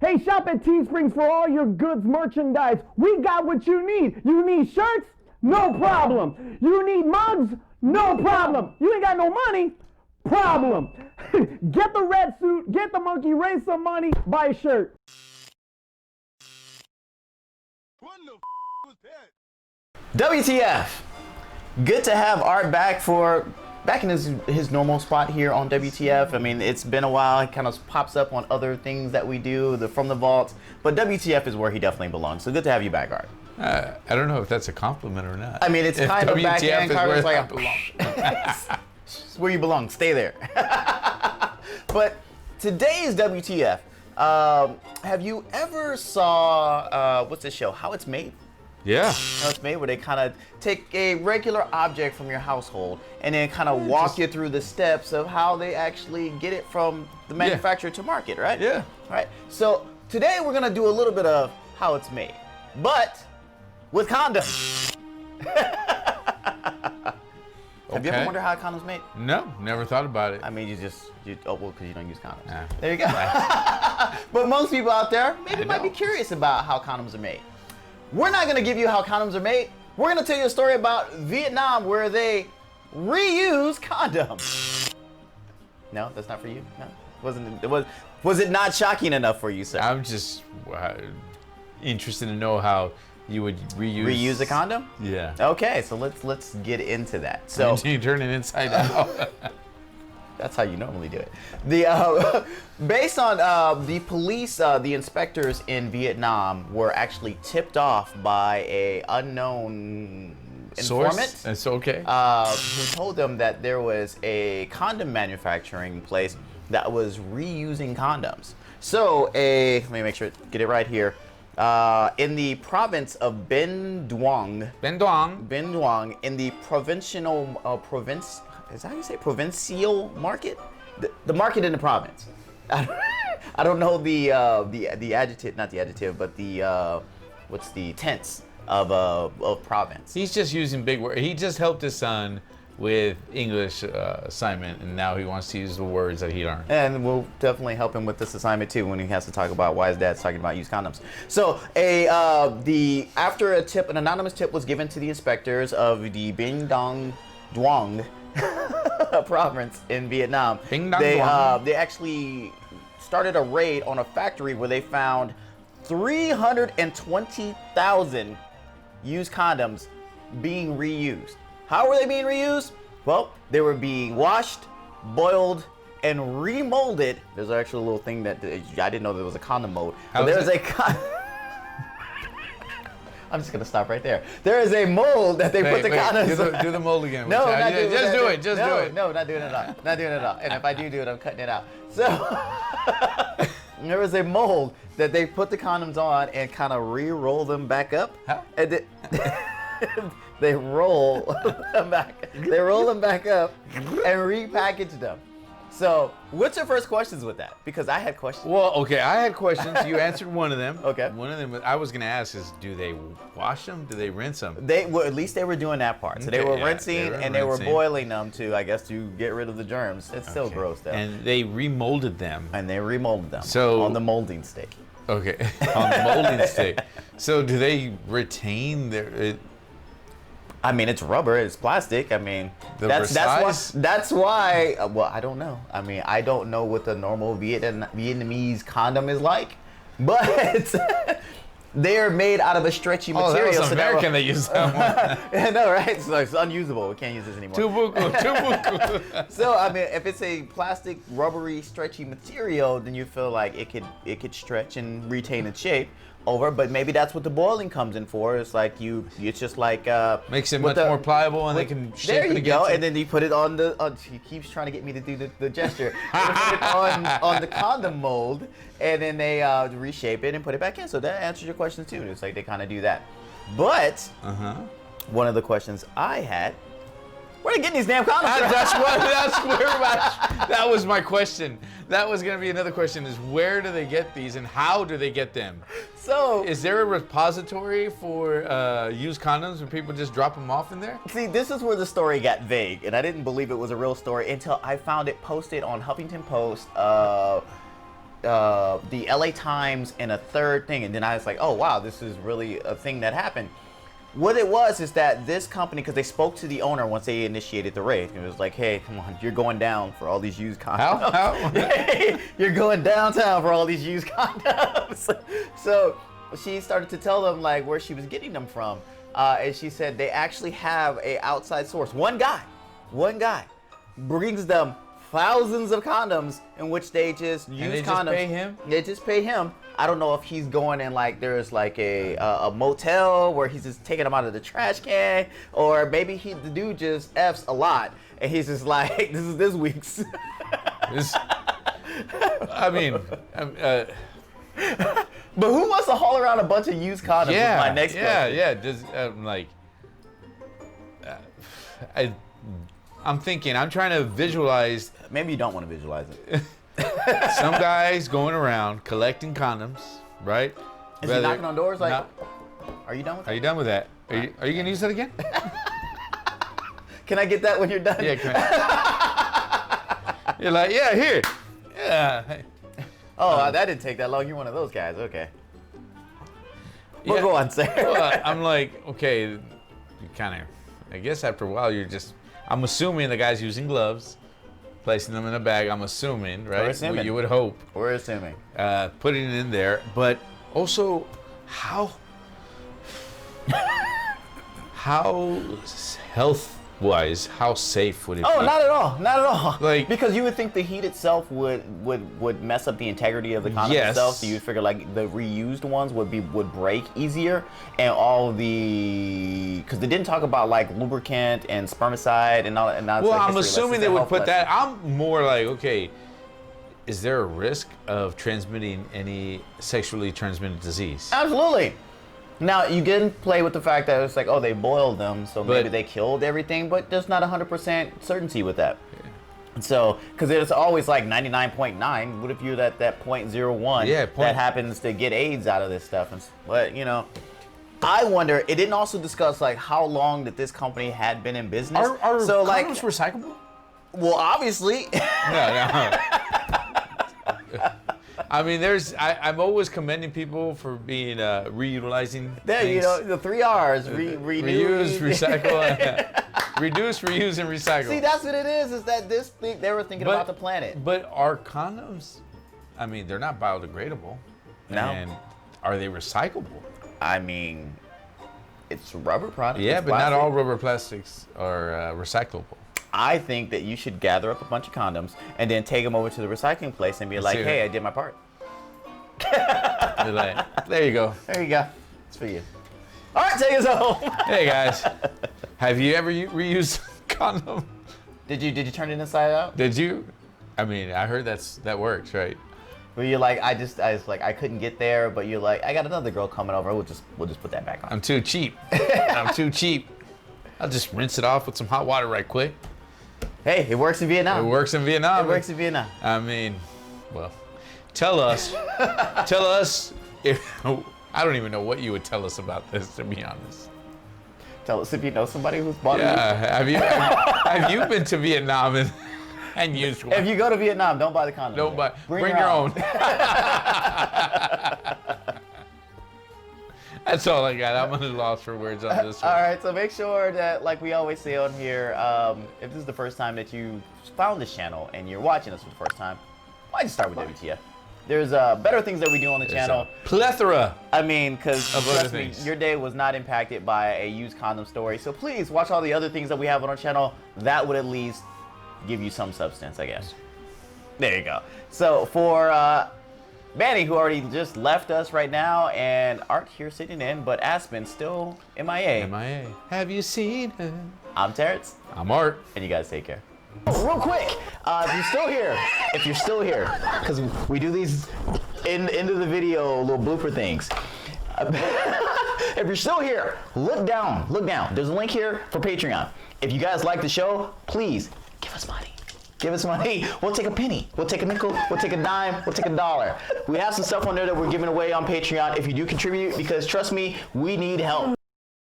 Hey, shop at Teesprings for all your goods merchandise. We got what you need. You need shirts? No problem. You need mugs? No problem. You ain't got no money? Problem. Get the red suit, get the monkey, raise some money, buy a shirt. What the was that? WTF. Good to have Art back in his normal spot here on WTF. I mean, it's been a while. He kind of pops up on other things that we do, from the vaults, but WTF is where he definitely belongs. So good to have you back, Art. I don't know if that's a compliment or not. I mean, it's kind of back in. Where Like it's where you belong. Stay there. But today's WTF. Have you ever saw what's this show? How It's Made? Yeah. How It's Made, where they kind of take a regular object from your household and then kind of walk you through the steps of how they actually get it from the manufacturer to market, right? Yeah. All right. So today we're gonna do a little bit of how it's made, but with condoms. Have you ever wondered how a condom's made? No, never thought about it. I mean, because you don't use condoms. Nah. There you go. But most people out there maybe might be curious about how condoms are made. We're not gonna give you how condoms are made. We're gonna tell you a story about Vietnam where they reuse condoms. No, that's not for you. No, was it not shocking enough for you, sir? I'm just interested to know how you would reuse a condom? Yeah. Okay, so let's get into that. So you turn it inside out. that's how you normally do it. The based on the police, the inspectors in Vietnam were actually tipped off by a unknown informant. That's okay. Who told them that there was a condom manufacturing place that was reusing condoms. So let me make sure get it right here. In the province of Bên Duong, in the province. Is that how you say provincial market? The market in the province. I don't know the adjective, not the adjective, but the what's the tense of province. He's just using big words. He just helped his son with English assignment, and now he wants to use the words that he learned. And we'll definitely help him with this assignment too when he has to talk about why his dad's talking about used condoms. So after an anonymous tip was given to the inspectors of the Binh Duong province in Vietnam, they actually started a raid on a factory where they found 320,000 used condoms being reused. How were they being reused? Well, they were being washed, boiled, and remolded. There's actually a little thing that I didn't know there was a condom mold. There's I'm just gonna stop right there. There is a mold that they put the condoms. Do the mold again. No, just do it. No, not doing it at all. Not doing it at all. And if I do it, I'm cutting it out. So there was a mold that they put the condoms on and kind of re-roll them back up. How? And they roll them back. They roll them back up and repackage them. So, what's your first questions with that? Because I had questions. Well, okay, I had questions. You answered one of them. Okay. One of them I was going to ask is, do they wash them? Do they rinse them? At least they were doing that part. So they were rinsing and they were boiling them to get rid of the germs. It's still gross though. And they remolded them. So on the molding stick. Okay, on the molding stick. So do they retain their? I mean, it's rubber, it's plastic. I mean, that's why. Well, I don't know. I mean, I don't know what the normal Vietnamese condom is like, but they're made out of a stretchy material. Oh, that was American that used that one. I know, right? So it's unusable. We can't use this anymore. Too buku. So I mean, if it's a plastic, rubbery, stretchy material, then you feel like it could stretch and retain its shape over. But maybe that's what the boiling comes in for. It's like it's just like makes it much more pliable, and they can shape there it you again. go. And then you put it on the. He keeps trying to get me to do the gesture. You put it on the condom mold, and then they reshape it and put it back in. So that answers your question too. It's like they kind of do that. But one of the questions I had. Where are they getting these damn condoms from? That was my question. That was going to be another question: is where do they get these, and how do they get them? So, is there a repository for used condoms where people just drop them off in there? See, this is where the story got vague, and I didn't believe it was a real story until I found it posted on Huffington Post. the LA Times and a third thing, and then I was like, oh wow, this is really a thing that happened. What it was is that this company, because they spoke to the owner once they initiated the raid, it was like, hey, come on, you're going down for all these used condoms. How? You're going downtown for all these used condoms. So she started to tell them like where she was getting them from, and she said they actually have a outside source. One guy brings them thousands of condoms in which they just use condoms. Just pay him? They just pay him. I don't know if he's going in like there's like a motel where he's just taking them out of the trash can, or maybe the dude just F's a lot and he's just like, this is this week's. But who wants to haul around a bunch of used condoms? Yeah, is my next question. yeah. Just I'm thinking. I'm trying to visualize. Maybe you don't want to visualize it. Some guys going around collecting condoms, right? Is he knocking on doors like, are you done with that? Are you done with that? Are you gonna use that again? Can I get that when you're done? Yeah, you're like, yeah, here. Yeah. Oh, that didn't take that long. You're one of those guys. Okay. We'll Yeah. go on, sir. Well, I'm like, okay, you kind of, I guess after a while, I'm assuming the guy's using gloves, placing them in a bag. I'm assuming, right? We're assuming. You would hope. We're assuming. Putting it in there, but also how health-wise, how safe would it be? Oh, not at all. Not at all. Like- because you would think the heat itself would mess up the integrity of the condom Yes. itself. So you'd figure like the reused ones would break easier, and all because they didn't talk about like lubricant and spermicide and all. And that's Well, like I'm history assuming lessons they and would health put that. lessons. I'm more like, okay, is there a risk of transmitting any sexually transmitted disease? Absolutely. Now, you can play with the fact that it's like, oh, they boiled them, so maybe But- they killed everything, but there's not 100% certainty with that. So, because it's always like 99.9. What if you're at that 0.01 Yeah, that happens to get AIDS out of this stuff? But, I wonder, it didn't also discuss like how long that this company had been in business. Are so like, condoms recyclable? well, obviously. No. I mean, I'm always commending people for being reutilizing There, things. the 3 R's. Reuse, recycle, reduce, reuse, and recycle. See, that's what it is that this thing, they were thinking about the planet. But are condoms, I mean, they're not biodegradable. No. And are they recyclable? I mean, it's rubber product. Yeah, it's but not plastic. all rubber plastics are recyclable. I think that you should gather up a bunch of condoms and then take them over to the recycling place and be like, see hey, that. I did my part. They're like, there you go. There you go. It's for you. All right, take us home. Hey guys, have you ever reused condom? Did you turn it inside out? Did you? I mean, I heard that works, right? Where you're like, I was like, I couldn't get there, but you're like, I got another girl coming over. We'll just put that back on. I'm too cheap. I'm too cheap. I'll just rinse it off with some hot water right quick. Hey, it works in Vietnam. It works in Vietnam. It works in Vietnam. I mean, well, tell us if I don't even know what you would tell us about this, to be honest. Tell us if you know somebody who's bought it. Yeah, have you been to Vietnam and used one? If you go to Vietnam, don't buy the condom. Don't buy. Bring Bring your your own. own. That's all I got. I'm at a loss for words on this one. All right, so make sure that, like we always say on here, if this is the first time that you found this channel and you're watching us for the first time, why just start with WTF? There's better things that we do on the There's channel. a plethora. I mean, because of other trust me, things. your day was not impacted by a used condom story. So please watch all the other things that we have on our channel. That would at least give you some substance, I guess. There you go. So for Manny, who already just left us right now, and Art here sitting in, but Aspen still MIA. MIA. Have you seen her? I'm Terrence, I'm Art. and you guys take care. Real quick, if you're still here, because we do these into the video little blooper things. If you're still here, look down. There's a link here for Patreon. If you guys like the show, please give us money. Give us money. We'll take a penny. We'll take a nickel. We'll take a dime. We'll take $1. We have some stuff on there that we're giving away on Patreon if you do contribute, because trust me, we need help.